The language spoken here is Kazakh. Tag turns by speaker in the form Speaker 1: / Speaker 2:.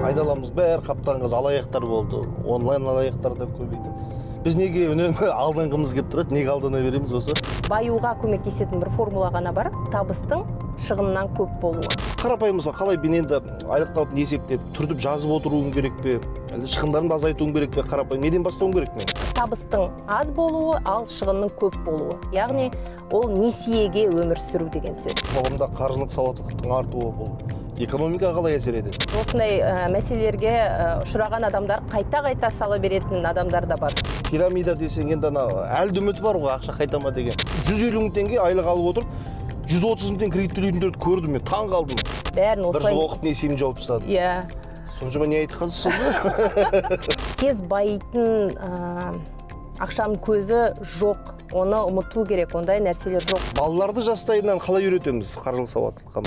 Speaker 1: айдаламыз бәрі қаптанғыз алаяқтар болды, онлайн алаяқтар да көбейді. Біз неге үнемі алданғымыз келіп тұрады, неге алдана береміз осы?
Speaker 2: Баюға көмектесетін бір формула ғана бар, табыстың шығыннан көп болуы.
Speaker 1: Қарапайым мысалы, қалай мен енді айлықталып не есептеп, түртіп жазып отыруым керек пе? Әлде шығындарымды азайтуым керек пе? Қарапайым неден бастауым керек мен?
Speaker 2: Табыстың аз болуы, ал шығынның көп болуы. Яғни ол несиеге өмір сүру деген сөз.
Speaker 1: Қоғамда қаржылық сауаттылықтың артуы бұл экономикаға қалай әсер етеді?
Speaker 2: Осындай мәселелерге ұшыраған адамдар қайта сала беретін адамдар да бар.
Speaker 1: Пирамида десең енді әлді үміті бар ғой, ақша қайтама деген. 150 мың теңге айлық алып отырып, 130 мың теңге кредит төлейтіндерді көрдім, мен таң қалдым.
Speaker 2: Бәрін осылай.
Speaker 1: Бір жыл оқып несиемді жауып тастадым.
Speaker 2: Иә.
Speaker 1: Соншама не айтып қалдыңыз сонда?
Speaker 2: Тез байитын ақшаның көзі жоқ. Оны ұмыту керек, ондай нәрселер жоқ.
Speaker 1: Балаларды жастайынан қалай үйретеміз қаржылық сауаттылыққа?